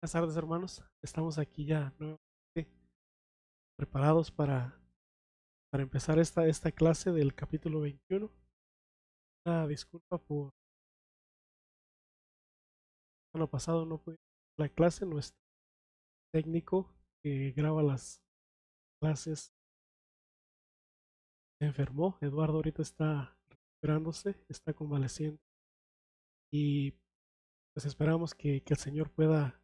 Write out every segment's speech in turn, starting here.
Buenas tardes, hermanos. Estamos aquí ya nuevamente preparados para empezar esta clase del capítulo 21. Una disculpa por el año pasado no pude ir a la clase. Nuestro técnico que graba las clases se enfermó. Eduardo ahorita está recuperándose, está convaleciente y pues esperamos que el Señor pueda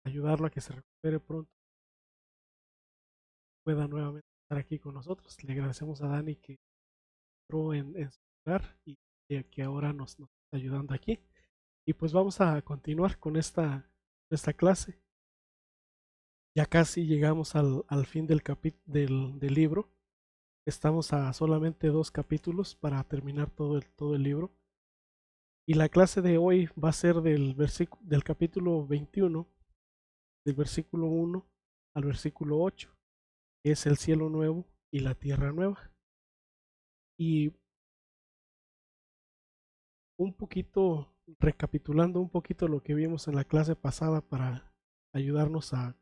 ayudarlo a que se recupere pronto, pueda nuevamente estar aquí con nosotros. Le agradecemos a Dani que entró en su lugar y que ahora nos está ayudando aquí. Y pues vamos a continuar con esta clase. Ya casi llegamos al fin del libro. Estamos a solamente 2 capítulos para terminar todo el libro. Y la clase de hoy va a ser del capítulo 21, del versículo 1 al versículo 8, que es el cielo nuevo y la tierra nueva. Y un poquito, recapitulando un poquito lo que vimos en la clase pasada para ayudarnos a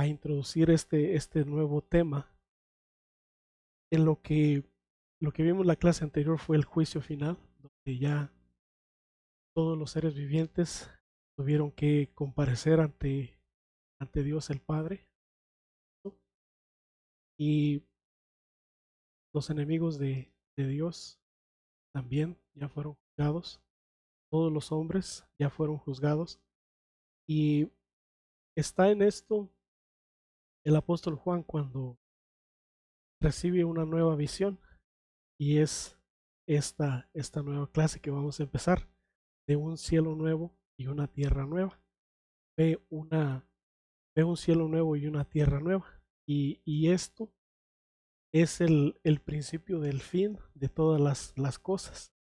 introducir este nuevo tema. En lo que vimos en la clase anterior fue el juicio final, donde ya todos los seres vivientes tuvieron que comparecer ante Dios el Padre, ¿no? Y los enemigos de Dios también ya fueron juzgados, todos los hombres ya fueron juzgados. Y está en esto el apóstol Juan cuando recibe una nueva visión, y es esta nueva clase que vamos a empezar, de un cielo nuevo y una tierra nueva. Ve, una, ve un cielo nuevo y una tierra nueva. Y esto es el principio del fin de todas las cosas.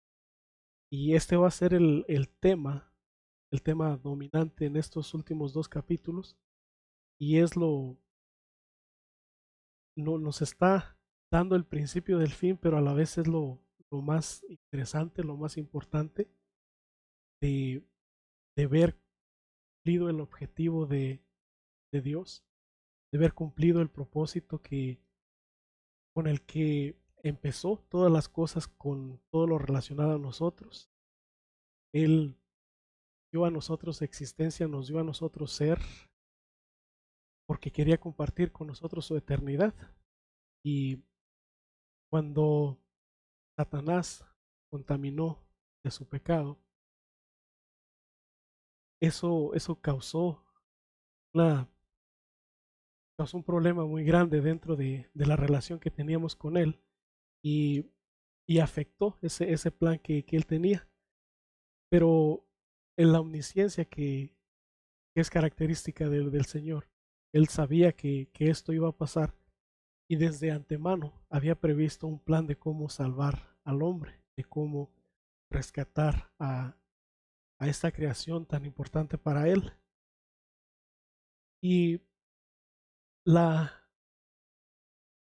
Y este va a ser el tema dominante en estos últimos 2 capítulos. Y es nos está dando el principio del fin, pero a la vez es lo más interesante, lo más importante de, de ver cumplido el objetivo de Dios, de ver cumplido el propósito con el que empezó todas las cosas, con todo lo relacionado a nosotros. Él dio a nosotros existencia, nos dio a nosotros ser, porque quería compartir con nosotros su eternidad. Y cuando Satanás contaminó de su pecado, eso una, causó un problema muy grande dentro de la relación que teníamos con él, y, y afectó ese plan que él tenía. Pero en la omnisciencia que es característica del Señor, él sabía que esto iba a pasar, y desde antemano había previsto un plan de cómo salvar al hombre, de cómo rescatar a esta creación tan importante para él. Y la,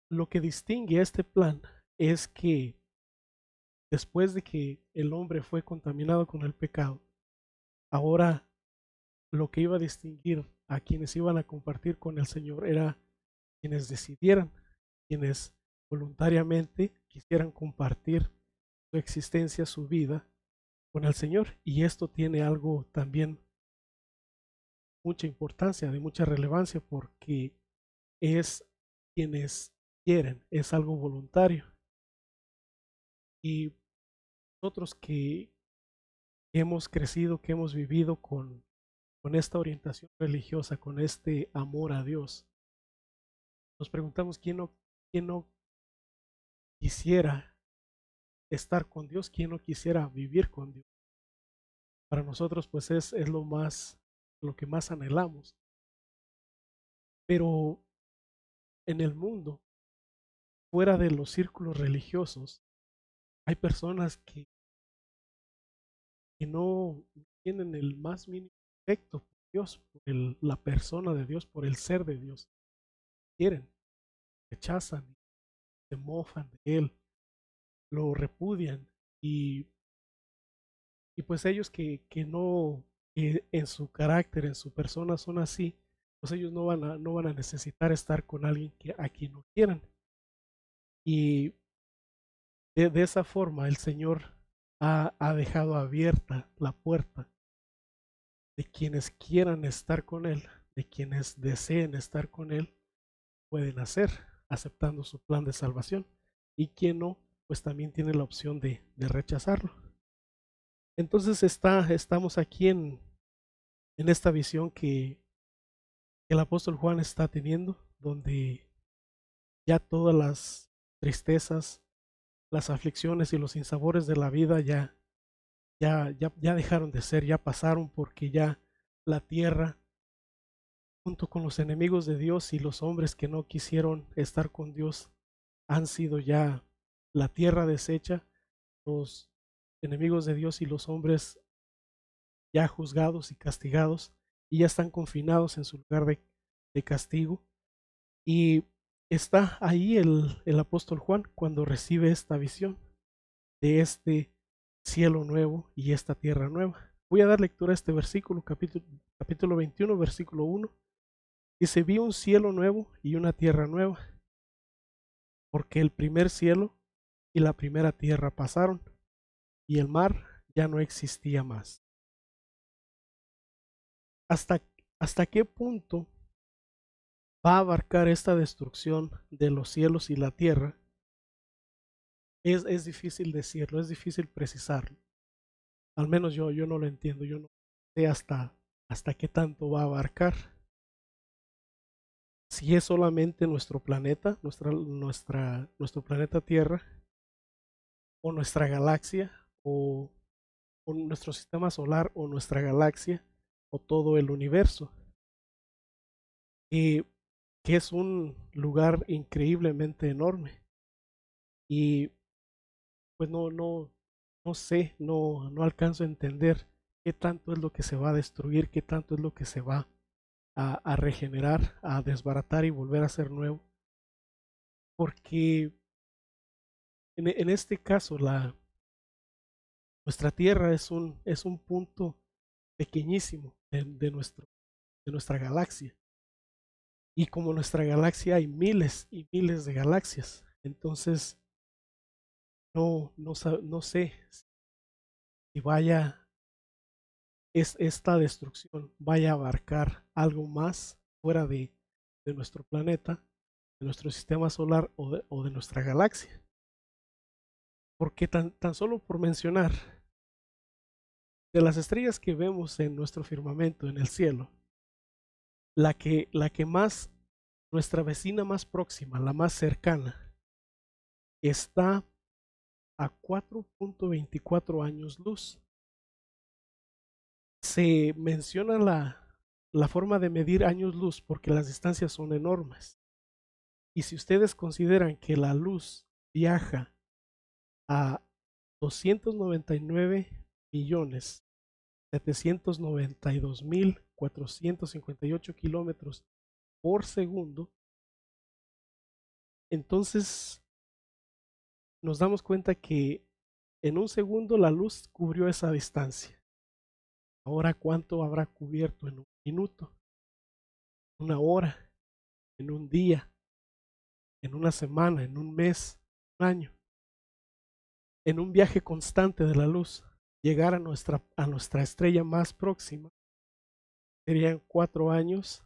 lo que distingue a este plan es que después de que el hombre fue contaminado con el pecado, ahora lo que iba a distinguir a quienes iban a compartir con el Señor era quienes decidieran, quienes voluntariamente quisieran compartir su existencia, su vida con el Señor. Y esto tiene algo también, mucha importancia, de mucha relevancia, porque es quienes quieren, es algo voluntario. Y nosotros que hemos crecido, que hemos vivido con esta orientación religiosa, con este amor a Dios, nos preguntamos quién no quisiera estar con Dios, quién no quisiera vivir con Dios. Para nosotros pues es lo que más anhelamos. Pero en el mundo, fuera de los círculos religiosos, hay personas que no tienen el más mínimo afecto por Dios, por la persona de Dios, por el ser de Dios. Quieren, rechazan, se mofan de Él, lo repudian, y, y pues ellos que no que en su carácter, en su persona son así, pues ellos no van a necesitar estar con alguien a quien no quieran. Y de esa forma el Señor ha dejado abierta la puerta de quienes quieran estar con Él, de quienes deseen estar con Él, pueden hacer, aceptando su plan de salvación. Y quien no, pues también tiene la opción de rechazarlo. Entonces estamos aquí en esta visión que el apóstol Juan está teniendo, donde ya todas las tristezas, las aflicciones y los sinsabores de la vida ya dejaron de ser, ya pasaron, porque ya la tierra, junto con los enemigos de Dios y los hombres que no quisieron estar con Dios, han sido ya la tierra deshecha, los enemigos de Dios y los hombres ya juzgados y castigados, y ya están confinados en su lugar de castigo. Y está ahí el apóstol Juan cuando recibe esta visión de este cielo nuevo y esta tierra nueva. Voy a dar lectura a este versículo, capítulo 21, versículo 1. Dice: vi un cielo nuevo y una tierra nueva, porque el primer cielo y la primera tierra pasaron, y el mar ya no existía más. ¿Hasta, hasta qué punto va a abarcar esta destrucción de los cielos y la tierra? Es difícil decirlo, es difícil precisarlo. Al menos yo no lo entiendo, yo no sé hasta qué tanto va a abarcar. Si es solamente nuestro planeta, nuestro planeta Tierra, o nuestra galaxia, o nuestro sistema solar, o nuestra galaxia, o todo el universo, y que es un lugar increíblemente enorme. Y pues no sé, no alcanzo a entender qué tanto es lo que se va a destruir, qué tanto es lo que se va a regenerar, a desbaratar y volver a ser nuevo. Porque en este caso nuestra Tierra es un punto pequeñísimo de nuestra galaxia. Y como nuestra galaxia hay miles y miles de galaxias. Entonces no sé si esta destrucción vaya a abarcar algo más fuera de nuestro planeta, de nuestro sistema solar o de nuestra galaxia. Porque tan solo por mencionar, de las estrellas que vemos en nuestro firmamento, en el cielo, la que más, nuestra vecina más próxima, la más cercana, está a 4.24 años luz. Se menciona la forma de medir años luz porque las distancias son enormes. Y si ustedes consideran que la luz viaja a 299.792.458 kilómetros por segundo, entonces nos damos cuenta que en un segundo la luz cubrió esa distancia. Ahora, ¿cuánto habrá cubierto en un minuto, una hora, en un día, en una semana, en un mes, un año? En un viaje constante de la luz, llegar a nuestra estrella más próxima serían 4 años,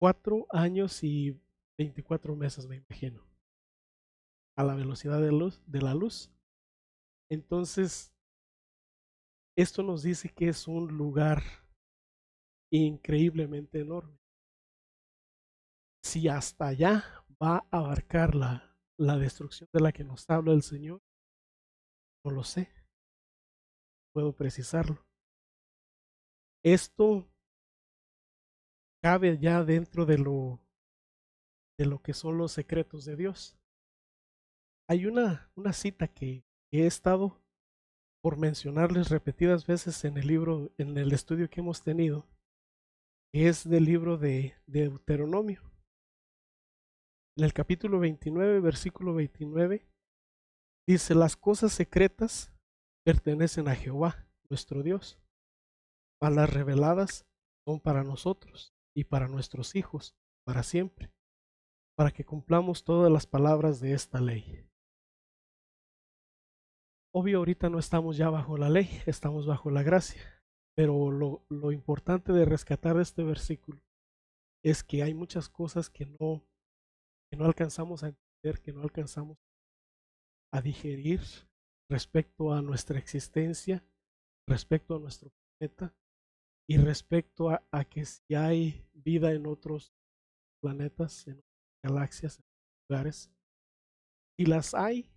4 años y 24 meses, me imagino, a la velocidad de la luz. Entonces, esto nos dice que es un lugar increíblemente enorme. Si hasta allá va a abarcar la destrucción de la que nos habla el Señor, no lo sé, puedo precisarlo. Esto cabe ya dentro de lo que son los secretos de Dios. Hay una cita que he estado por mencionarles repetidas veces en el libro, en el estudio que hemos tenido, que es del libro de Deuteronomio. En el capítulo 29, versículo 29, dice: las cosas secretas pertenecen a Jehová, nuestro Dios, mas las reveladas son para nosotros y para nuestros hijos, para siempre, para que cumplamos todas las palabras de esta ley. Obvio, ahorita no estamos ya bajo la ley, estamos bajo la gracia, pero lo importante de rescatar de este versículo es que hay muchas cosas que no alcanzamos a entender, que no alcanzamos a digerir respecto a nuestra existencia, respecto a nuestro planeta y respecto a que si hay vida en otros planetas, en otras galaxias, en otros lugares. Si las hay,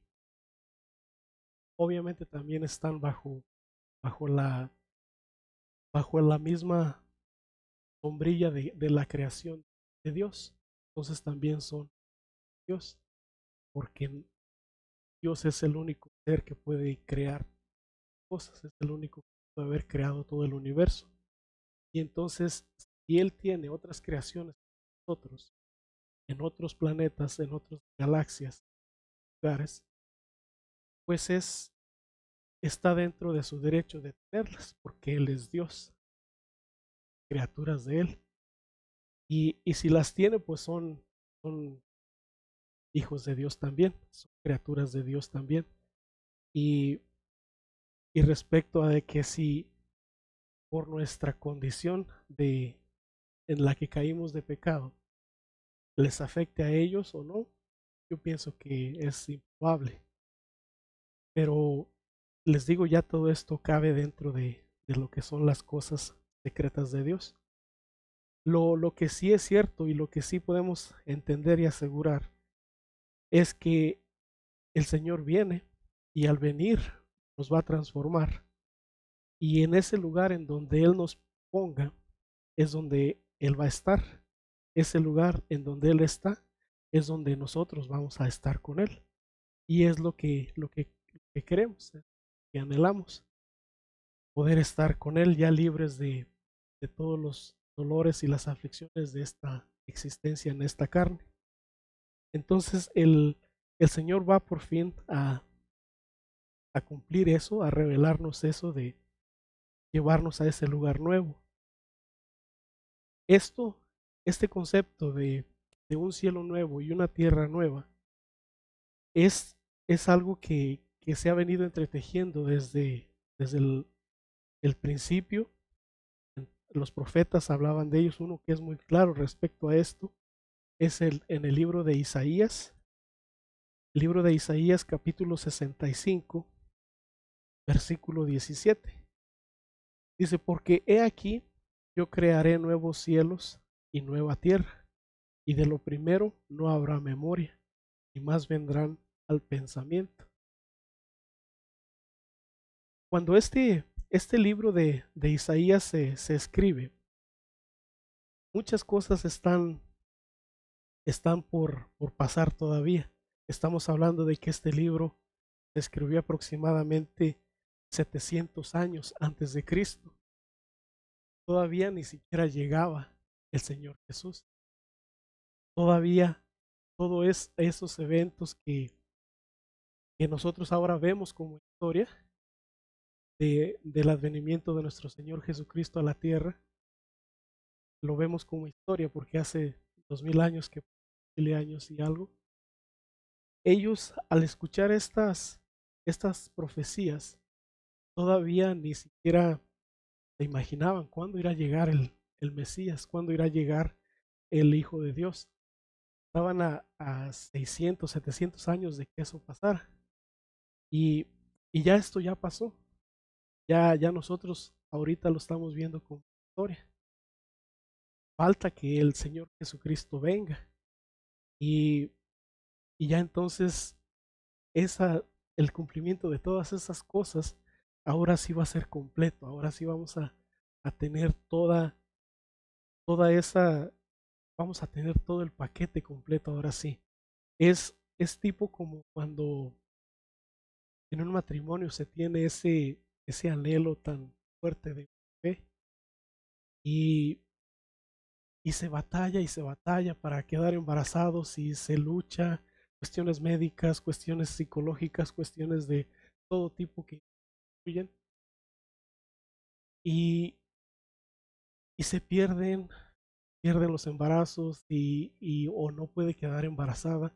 obviamente también están bajo la, bajo la misma sombrilla de la creación de Dios. Entonces también son Dios, porque Dios es el único ser que puede crear cosas, es el único que puede haber creado todo el universo. Y entonces, si Él tiene otras creaciones que nosotros, en otros planetas, en otras galaxias, lugares, pues está dentro de su derecho de tenerlas, porque Él es Dios, criaturas de Él. Y si las tiene, pues son hijos de Dios también, son criaturas de Dios también. Y, y respecto a de que si por nuestra condición en la que caímos de pecado, les afecte a ellos o no, yo pienso que es improbable. Pero les digo, ya todo esto cabe dentro de lo que son las cosas secretas de Dios. Lo que sí es cierto y lo que sí podemos entender y asegurar es que el Señor viene y al venir nos va a transformar. Y en ese lugar en donde Él nos ponga es donde Él va a estar. Ese lugar en donde Él está es donde nosotros vamos a estar con Él. Y es lo que queremos, que anhelamos, poder estar con Él ya libres de todos los dolores y las aflicciones de esta existencia en esta carne. Entonces el Señor va por fin a cumplir eso, a revelarnos eso de llevarnos a ese lugar nuevo. Esto, este concepto de un cielo nuevo y una tierra nueva es, es algo que se ha venido entretejiendo desde el principio. Los profetas hablaban de ellos. Uno que es muy claro respecto a esto es en el libro de Isaías capítulo 65, versículo 17. Dice, porque he aquí, yo crearé nuevos cielos y nueva tierra, y de lo primero no habrá memoria, y más vendrán al pensamiento. Cuando este libro de Isaías se escribe, muchas cosas están por pasar todavía. Estamos hablando de que este libro se escribió aproximadamente 700 años antes de Cristo. Todavía ni siquiera llegaba el Señor Jesús. Todavía todos esos eventos que nosotros ahora vemos como historia del advenimiento de nuestro Señor Jesucristo a la tierra, lo vemos como historia porque hace 2000 años, que 1000 años y algo, ellos al escuchar estas profecías todavía ni siquiera se imaginaban cuándo irá a llegar el Mesías, cuándo irá a llegar el Hijo de Dios. Estaban a 600, 700 años de que eso pasara. Y, y ya esto ya pasó. Ya nosotros ahorita lo estamos viendo como historia. Falta que el Señor Jesucristo venga. Y, y ya entonces esa, el cumplimiento de todas esas cosas, ahora sí va a ser completo. Ahora sí vamos a tener toda esa, vamos a tener todo el paquete completo ahora sí. Es tipo como cuando en un matrimonio se tiene ese anhelo tan fuerte de fe y, y se batalla para quedar embarazados y se lucha, cuestiones médicas, cuestiones psicológicas, cuestiones de todo tipo que influyen. Y, y se pierden los embarazos y o no puede quedar embarazada.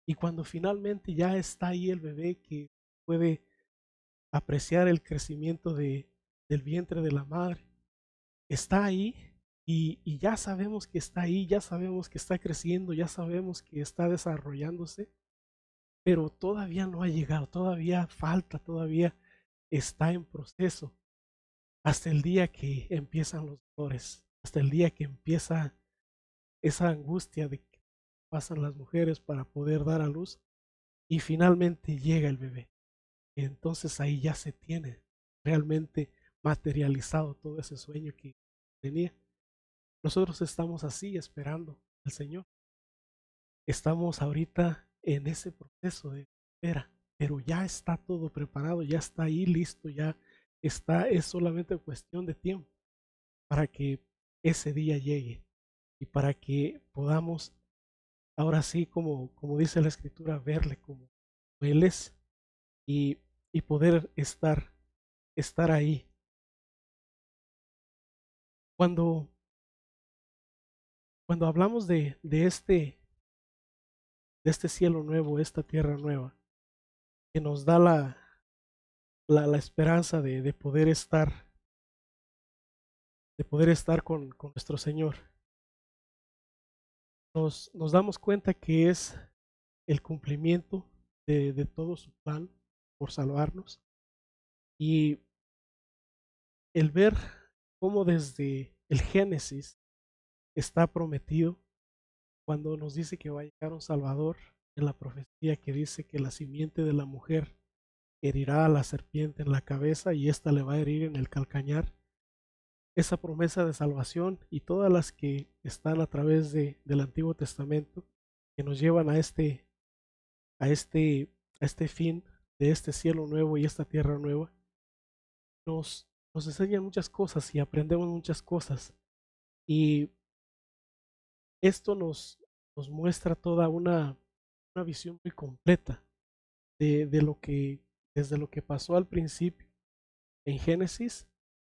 Y cuando finalmente ya está ahí el bebé que puede apreciar el crecimiento del vientre de la madre, está ahí y ya sabemos que está ahí, ya sabemos que está creciendo, ya sabemos que está desarrollándose, pero todavía no ha llegado, todavía falta, todavía está en proceso, hasta el día que empiezan los dolores, hasta el día que empieza esa angustia de que pasan las mujeres para poder dar a luz y finalmente llega el bebé. Entonces ahí ya se tiene realmente materializado todo ese sueño que tenía. Nosotros estamos así esperando al Señor. Estamos ahorita en ese proceso de espera, pero ya está todo preparado, ya está ahí listo, ya está, es solamente cuestión de tiempo para que ese día llegue y para que podamos, ahora sí, como dice la escritura, verle como Él es y, y poder estar ahí. Cuando, cuando hablamos de este cielo nuevo, esta tierra nueva, que nos da la esperanza de poder estar con nuestro Señor, nos damos cuenta que es el cumplimiento de todo su plan por salvarnos y el ver cómo desde el Génesis está prometido cuando nos dice que va a llegar un Salvador en la profecía que dice que la simiente de la mujer herirá a la serpiente en la cabeza y ésta le va a herir en el calcañar. Esa promesa de salvación y todas las que están a través del Antiguo Testamento que nos llevan a este, a este fin de este cielo nuevo y esta tierra nueva, nos enseñan muchas cosas y aprendemos muchas cosas. Y esto nos muestra toda una visión muy completa de lo que, desde lo que pasó al principio en Génesis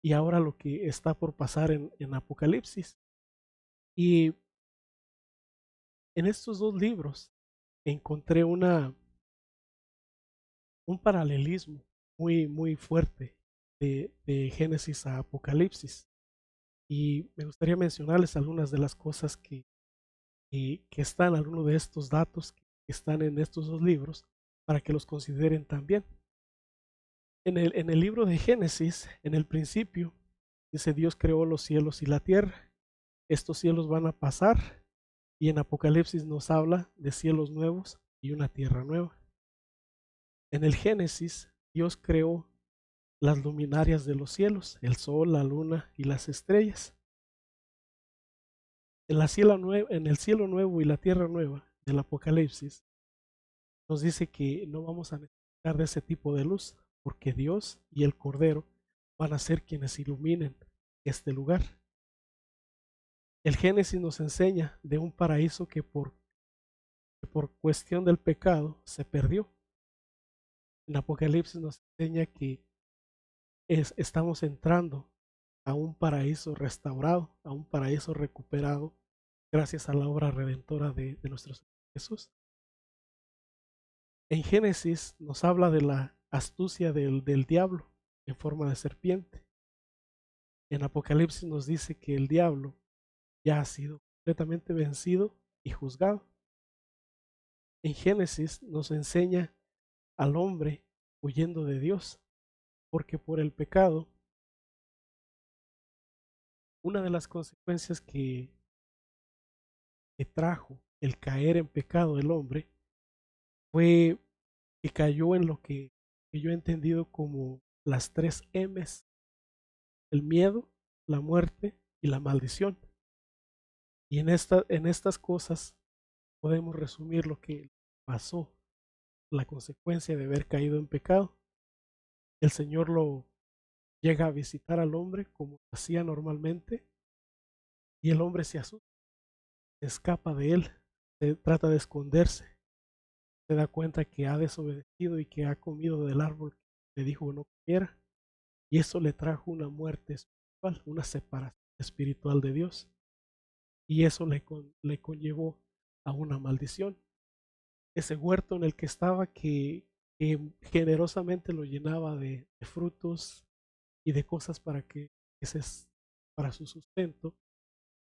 y ahora lo que está por pasar en Apocalipsis. Y en estos dos libros encontré un paralelismo muy fuerte de Génesis a Apocalipsis. Y me gustaría mencionarles algunas de las cosas que están, algunos de estos datos que están en estos dos libros, para que los consideren también. En el libro de Génesis, en el principio, dice Dios creó los cielos y la tierra. Estos cielos van a pasar y en Apocalipsis nos habla de cielos nuevos y una tierra nueva. En el Génesis, Dios creó las luminarias de los cielos, el sol, la luna y las estrellas. En el cielo nuevo y la tierra nueva del Apocalipsis, nos dice que no vamos a necesitar de ese tipo de luz, porque Dios y el Cordero van a ser quienes iluminen este lugar. El Génesis nos enseña de un paraíso que por cuestión del pecado se perdió. En Apocalipsis nos enseña que estamos entrando a un paraíso restaurado, a un paraíso recuperado, gracias a la obra redentora de nuestro Señor Jesús. En Génesis nos habla de la astucia del diablo en forma de serpiente. En Apocalipsis nos dice que el diablo ya ha sido completamente vencido y juzgado. En Génesis nos enseña al hombre huyendo de Dios, porque por el pecado, una de las consecuencias que trajo el caer en pecado del hombre fue que cayó en lo que yo he entendido como las tres M's: el miedo, la muerte y la maldición. Y en estas cosas podemos resumir lo que pasó, la consecuencia de haber caído en pecado. El Señor lo llega a visitar al hombre como hacía normalmente y el hombre se asusta, se escapa de él, se trata de esconderse, se da cuenta que ha desobedecido y que ha comido del árbol que le dijo no comiera y eso le trajo una muerte espiritual, una separación espiritual de Dios. Y eso le conllevó a una maldición. Ese huerto en el que estaba, que generosamente lo llenaba de frutos y de cosas para que ese es para su sustento.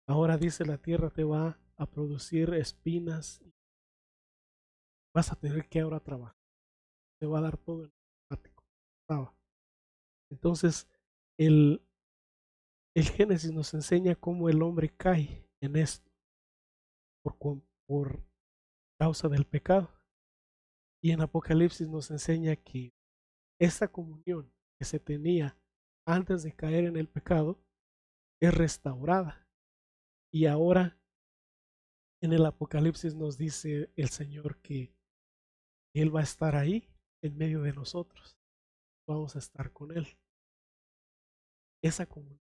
Ahora dice, la tierra te va a producir espinas, y vas a tener que ahora trabajar, te va a dar todo en automático. Entonces, el, el Génesis nos enseña cómo el hombre cae en esto por causa del pecado. Y en Apocalipsis nos enseña que esa comunión que se tenía antes de caer en el pecado es restaurada. Y ahora en el Apocalipsis nos dice el Señor que Él va a estar ahí en medio de nosotros. Vamos a estar con Él. Esa comunión.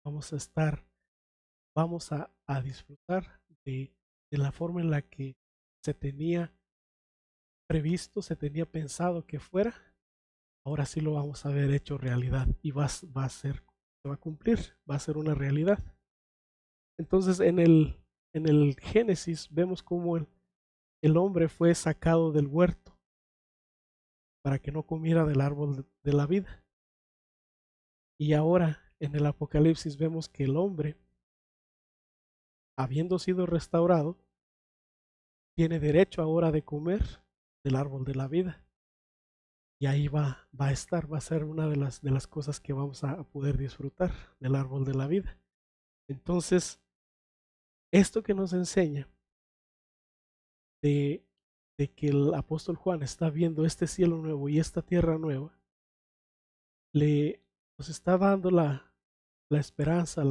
Vamos a estar, vamos a disfrutar de la forma en la que se tenía previsto, se tenía pensado que fuera. Ahora sí lo vamos a ver hecho realidad y va a ser, se va a cumplir, va a ser una realidad. Entonces en el Génesis vemos cómo el hombre fue sacado del huerto para que no comiera del árbol de la vida. Y ahora en el Apocalipsis vemos que el hombre, habiendo sido restaurado, tiene derecho ahora de comer del árbol de la vida. Y ahí va a estar, va a ser una de las cosas que vamos a poder disfrutar del árbol de la vida. Entonces, esto que nos enseña de, de que el apóstol Juan está viendo este cielo nuevo y esta tierra nueva, le nos está dando la esperanza,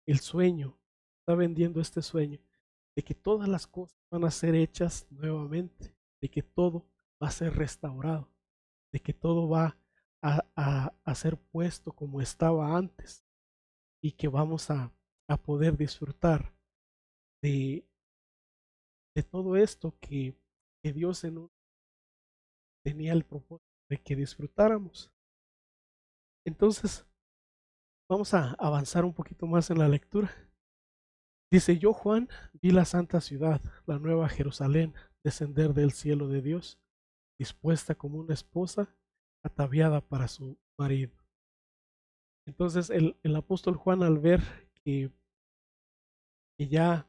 el sueño, está vendiendo este sueño de que todas las cosas van a ser hechas nuevamente, de que todo va a ser restaurado, de que todo va a ser puesto como estaba antes y que vamos a poder disfrutar de, de todo esto que Dios tenía el propósito de que disfrutáramos. Entonces, vamos a avanzar un poquito más en la lectura. Dice, yo Juan vi la santa ciudad, la nueva Jerusalén, descender del cielo de Dios, dispuesta como una esposa ataviada para su marido. Entonces el apóstol Juan, al ver que ya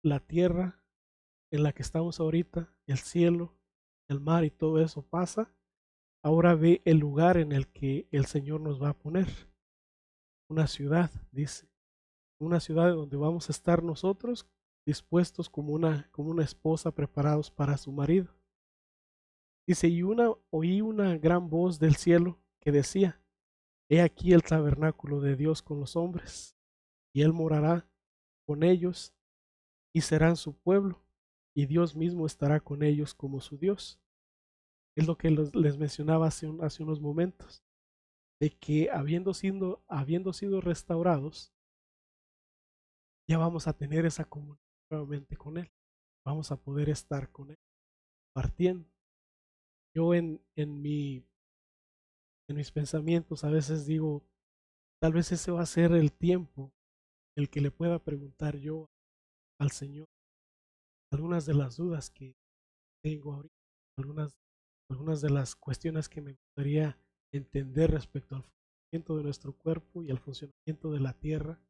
la tierra en la que estamos ahorita, el cielo, el mar y todo eso pasa, ahora ve el lugar en el que el Señor nos va a poner. Una ciudad, dice, una ciudad donde vamos a estar nosotros dispuestos como una esposa preparados para su marido. Dice, oí una gran voz del cielo que decía, he aquí el tabernáculo de Dios con los hombres, y él morará con ellos y serán su pueblo, y Dios mismo estará con ellos como su Dios. Es lo que les mencionaba hace unos momentos, de que habiendo sido restaurados, ya vamos a tener esa comunión nuevamente con Él. Vamos a poder estar con Él, partiendo. Yo en mis pensamientos a veces digo, tal vez ese va a ser el tiempo el que le pueda preguntar yo al Señor algunas de las dudas que tengo ahorita, algunas, algunas de las cuestiones que me gustaría entender respecto al funcionamiento de nuestro cuerpo y al funcionamiento de la tierra,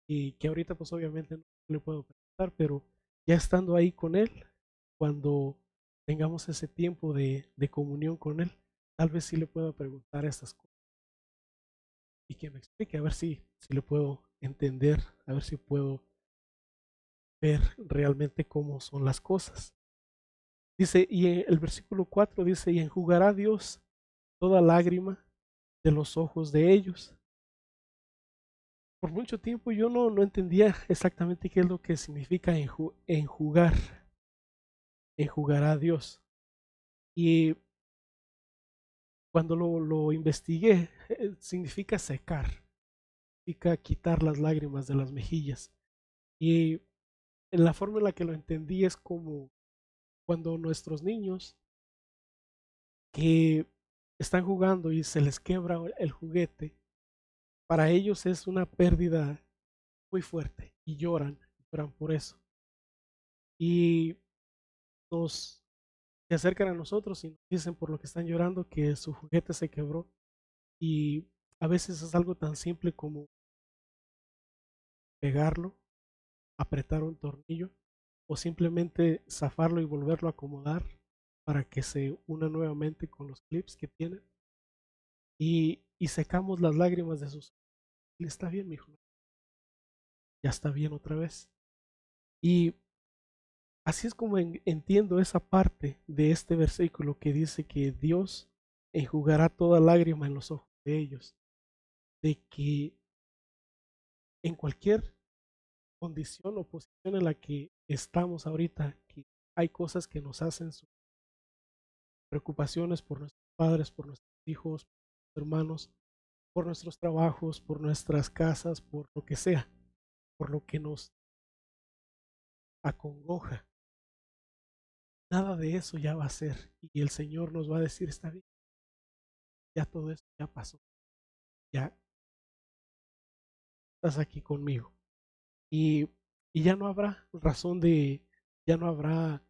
y que ahorita pues obviamente no le puedo preguntar, pero ya estando ahí con Él, cuando tengamos ese tiempo de comunión con Él, tal vez sí le puedo preguntar estas cosas y que me explique, a ver si le puedo entender, a ver si puedo ver realmente cómo son las cosas. Dice, y el versículo 4 dice, y enjugará Dios toda lágrima de los ojos de ellos. Por mucho tiempo yo no entendía exactamente qué es lo que significa enjugar, enjugará a Dios. Y cuando lo investigué, significa secar, significa quitar las lágrimas de las mejillas. Y en la forma en la que lo entendí es como cuando nuestros niños que están jugando y se les quebra el juguete, para ellos es una pérdida muy fuerte y lloran por eso. Y nos se acercan a nosotros y nos dicen por lo que están llorando que su juguete se quebró. Y a veces es algo tan simple como pegarlo, apretar un tornillo o simplemente zafarlo y volverlo a acomodar para que se una nuevamente con los clips que tiene. Y secamos las lágrimas de sus ojos. Está bien, mi hijo, ya está bien otra vez. Y así es como entiendo esa parte de este versículo que dice que Dios enjugará toda lágrima en los ojos de ellos, de que en cualquier condición o posición en la que estamos ahorita, que hay cosas que nos hacen preocupaciones por nuestros padres, por nuestros hijos, por nuestros hermanos, por nuestros trabajos, por nuestras casas, por lo que sea, por lo que nos acongoja. Nada de eso ya va a ser. Y el Señor nos va a decir, está bien, ya todo esto ya pasó, ya estás aquí conmigo. Y, y ya no habrá razón ya no habrá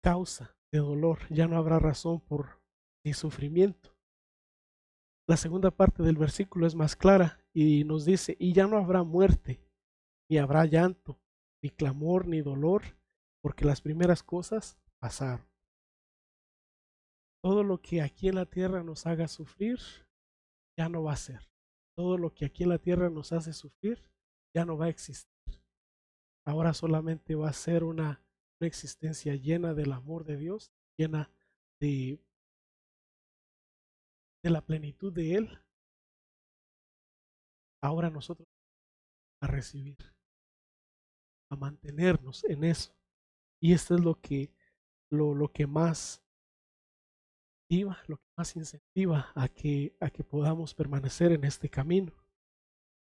causa de dolor, ya no habrá razón por ni sufrimiento. La segunda parte del versículo es más clara y nos dice, y ya no habrá muerte, ni habrá llanto, ni clamor, ni dolor, porque las primeras cosas pasaron. Todo lo que aquí en la tierra nos haga sufrir, ya no va a ser. Todo lo que aquí en la tierra nos hace sufrir, ya no va a existir. Ahora solamente va a ser una existencia llena del amor de Dios, llena de, de la plenitud de Él. Ahora nosotros a recibir, a mantenernos en eso. Y esto es lo que más lo que más incentiva a que podamos permanecer en este camino.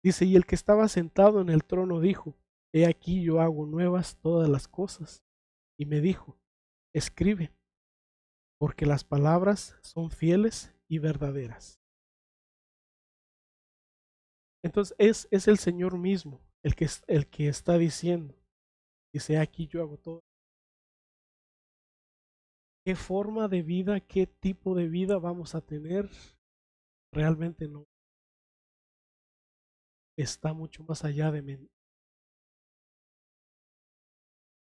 Dice, y el que estaba sentado en el trono dijo, he aquí yo hago nuevas todas las cosas. Y me dijo, escribe, porque las palabras son fieles y verdaderas. Entonces es el Señor mismo el que está diciendo, dice, aquí yo hago todo. ¿Qué forma de vida, qué tipo de vida vamos a tener? Realmente no está mucho más allá de mí.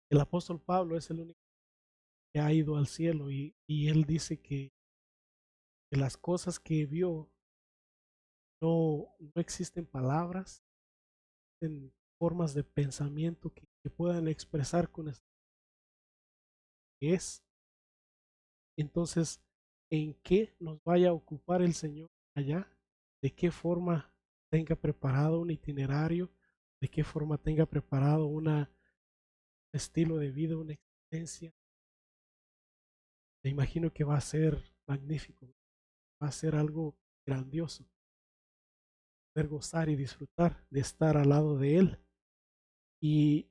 El apóstol Pablo es el único que ha ido al cielo y él dice que las cosas que vio no existen palabras, en formas de pensamiento que puedan expresar con esto que es. Entonces, ¿en qué nos vaya a ocupar el Señor allá? ¿De qué forma tenga preparado un itinerario? ¿De qué forma tenga preparado un estilo de vida, una existencia? Me imagino que va a ser magnífico, va a ser algo grandioso, poder gozar y disfrutar de estar al lado de Él. Y,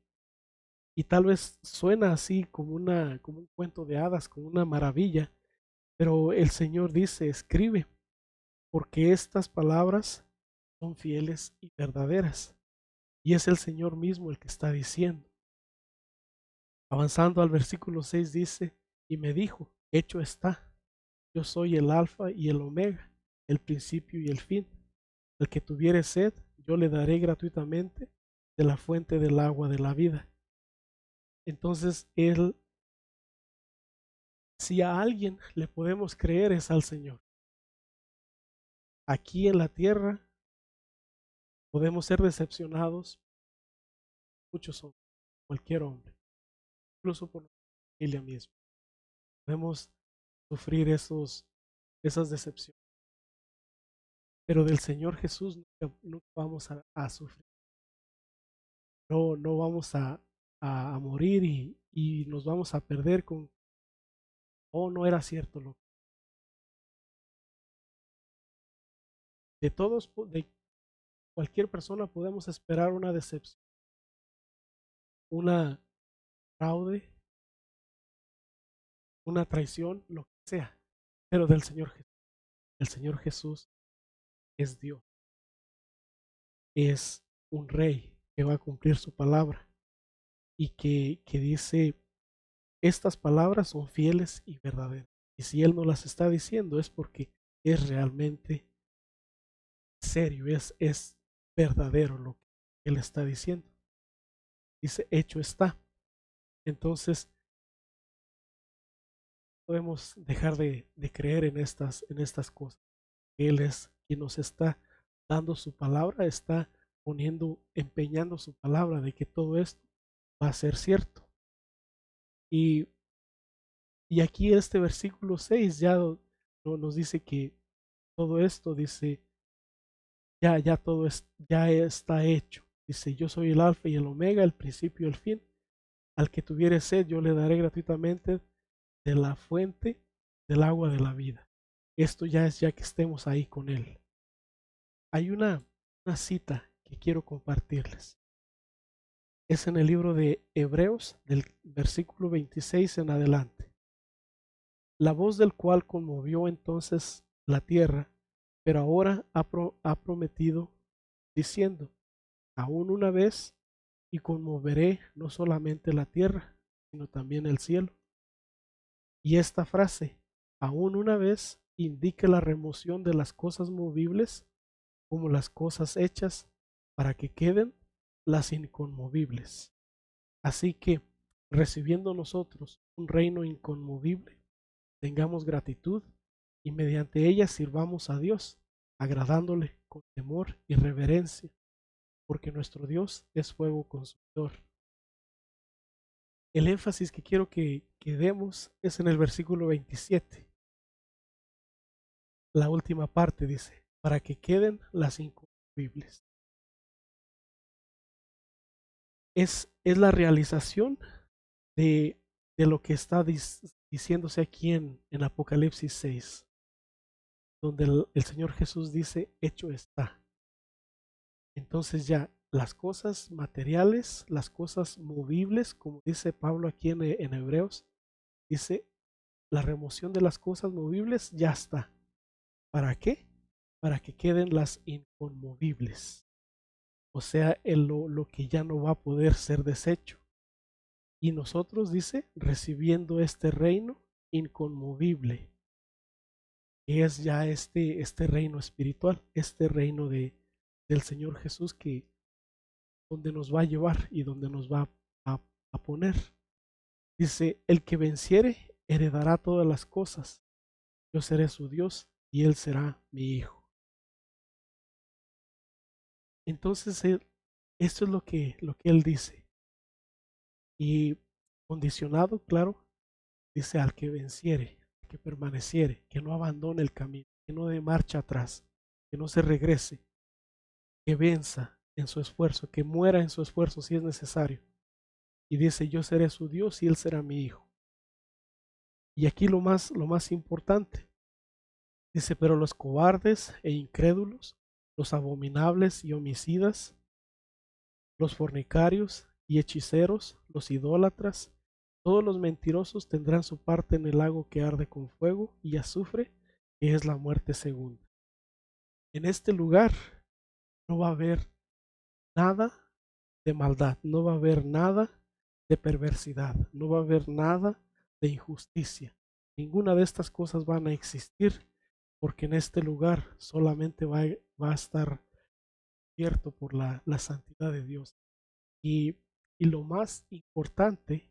y tal vez suena así como como un cuento de hadas, como una maravilla, pero el Señor dice, escribe, porque estas palabras son fieles y verdaderas. Y es el Señor mismo el que está diciendo. Avanzando al versículo 6 dice, y me dijo, hecho está, yo soy el alfa y el omega, el principio y el fin. El que tuviere sed, yo le daré gratuitamente de la fuente del agua de la vida. Entonces, si a alguien le podemos creer es al Señor. Aquí en la tierra podemos ser decepcionados, muchos hombres, cualquier hombre, incluso por la familia misma. Podemos sufrir esas decepciones. Pero del Señor Jesús nunca vamos a sufrir. No vamos a morir y nos vamos a perder con, oh, no era cierto. De todos, de cualquier persona podemos esperar una decepción, una fraude, una traición, lo que sea. Pero del Señor Jesús. El Señor Jesús es Dios. es un rey que va a cumplir su palabra y que dice, estas palabras son fieles y verdaderas. Y si Él no las está diciendo es porque es realmente serio, es verdadero lo que Él está diciendo. Dice, hecho está. Entonces, podemos dejar de creer en estas cosas. Él es quien nos está dando su palabra, está poniendo, empeñando su palabra de que todo esto va a ser cierto. Y, y aquí este versículo 6 ya nos dice que todo esto, dice, ya todo ya está hecho. Dice, yo soy el alfa y el omega, el principio y el fin. Al que tuviere sed, yo le daré gratuitamente de la fuente del agua de la vida. Esto ya es ya que estemos ahí con Él. Hay una cita que quiero compartirles. Es en el libro de Hebreos, del versículo 26 en adelante. La voz del cual conmovió entonces la tierra, pero ahora ha prometido, diciendo, aún una vez, y conmoveré no solamente la tierra, sino también el cielo. Y esta frase, aún una vez, indica la remoción de las cosas movibles como las cosas hechas para que queden las inconmovibles. Así que, recibiendo nosotros un reino inconmovible, tengamos gratitud y mediante ella sirvamos a Dios, agradándole con temor y reverencia, porque nuestro Dios es fuego consumidor. El énfasis que quiero que demos es en el versículo 27. La última parte dice, para que queden las inconmovibles. Es la realización de, de lo que está diciéndose aquí en Apocalipsis 6, donde el Señor Jesús dice, hecho está. Entonces ya las cosas materiales, las cosas movibles, como dice Pablo aquí en Hebreos, dice, la remoción de las cosas movibles ya está. ¿Para qué? Para que queden las inconmovibles. O sea, lo que ya no va a poder ser deshecho. Y nosotros, dice, recibiendo este reino inconmovible, que es ya este reino espiritual, este reino del Señor Jesús, que donde nos va a llevar y donde nos va a poner. Dice, el que venciere heredará todas las cosas. Yo seré su Dios y él será mi hijo. Entonces, esto es lo que él dice. Y condicionado, claro, dice al que venciere, que permaneciere, que no abandone el camino, que no dé marcha atrás, que no se regrese, que venza en su esfuerzo, que muera en su esfuerzo si es necesario. Y dice, yo seré su Dios y él será mi hijo. Y aquí lo más importante, dice, pero los cobardes e incrédulos, los abominables y homicidas, los fornicarios y hechiceros, los idólatras, todos los mentirosos tendrán su parte en el lago que arde con fuego y azufre, que es la muerte segunda. En este lugar no va a haber nada de maldad, no va a haber nada de perversidad, no va a haber nada de injusticia. Ninguna de estas cosas van a existir porque en este lugar solamente va a estar cubierto por la santidad de Dios. Y, y lo más importante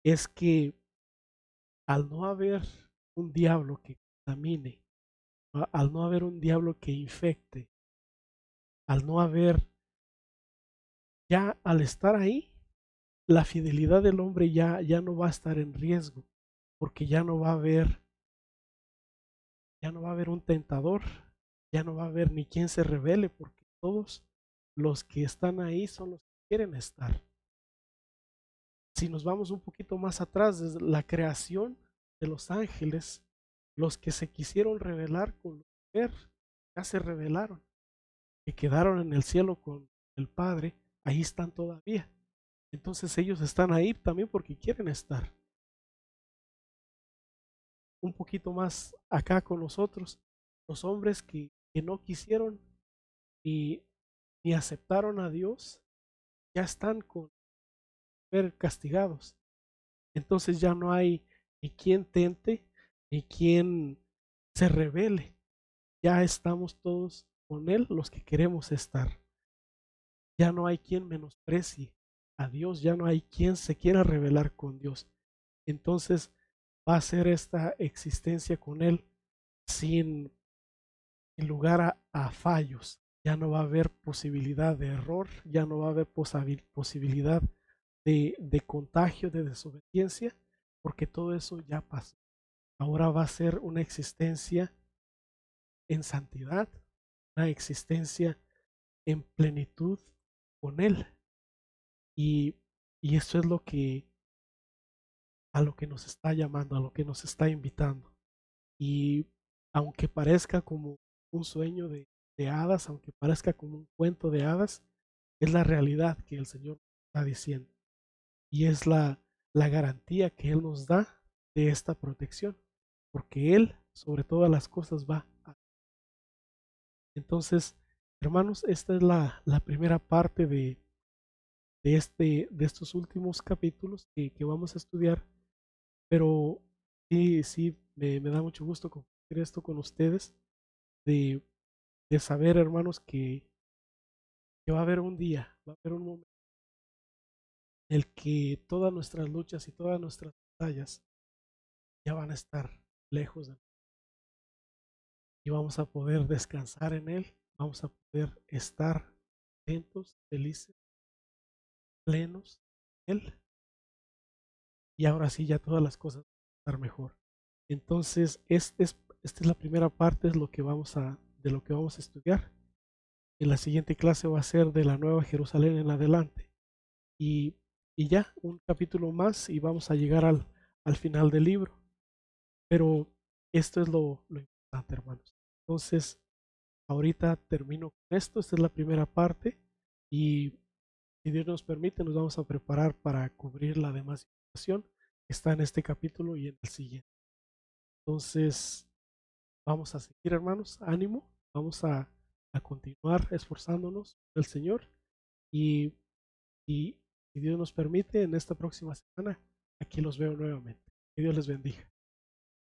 es que al no haber un diablo que contamine, al no haber un diablo que infecte, al no haber, ya al estar ahí, la fidelidad del hombre ya no va a estar en riesgo, porque ya no va a haber un tentador, ya no va a haber ni quien se revele, porque todos los que están ahí son los que quieren estar. Si nos vamos un poquito más atrás, desde la creación de los ángeles, los que se quisieron revelar con Lucifer, ya se revelaron, que quedaron en el cielo con el Padre, ahí están todavía. Entonces ellos están ahí también porque quieren estar. Un poquito más acá con nosotros, los hombres que no quisieron ni, ni aceptaron a Dios, ya están con ser castigados. Entonces ya no hay ni quien tente, ni quien se revele. Ya estamos todos con Él, los que queremos estar. Ya no hay quien menosprecie a Dios, ya no hay quien se quiera revelar con Dios. Entonces va a ser esta existencia con Él sin lugar a fallos. Ya no va a haber posibilidad de error, ya no va a haber posibilidad de contagio, de desobediencia, porque todo eso ya pasó. Ahora va a ser una existencia en santidad, una existencia en plenitud con Él. Y, y eso es lo que a lo que nos está llamando, a lo que nos está invitando. Y aunque parezca como un sueño de hadas, aunque parezca como un cuento de hadas, es la realidad que el Señor está diciendo. Y es la garantía que Él nos da de esta protección. Porque Él, sobre todas las cosas, va a... Entonces, hermanos, esta es la primera parte de estos últimos capítulos que vamos a estudiar. Pero sí, sí, me da mucho gusto compartir esto con ustedes, de, de saber, hermanos, que va a haber un día, va a haber un momento en el que todas nuestras luchas y todas nuestras batallas ya van a estar lejos de nosotros y vamos a poder descansar en Él, vamos a poder estar atentos, felices, plenos en Él, y ahora sí ya todas las cosas van a estar mejor. Entonces, esta es la primera parte, es lo que de lo que vamos a estudiar. En la siguiente clase va a ser de la Nueva Jerusalén en adelante. Y, y ya, un capítulo más y vamos a llegar al final del libro. Pero esto es lo importante, hermanos. Entonces, ahorita termino con esto. Esta es la primera parte. Y si Dios nos permite, nos vamos a preparar para cubrir la demás información que está en este capítulo y en el siguiente. Entonces, vamos a seguir, hermanos. Ánimo. Vamos a continuar esforzándonos del Señor. Y, y si Dios nos permite, en esta próxima semana, aquí los veo nuevamente. Que Dios les bendiga.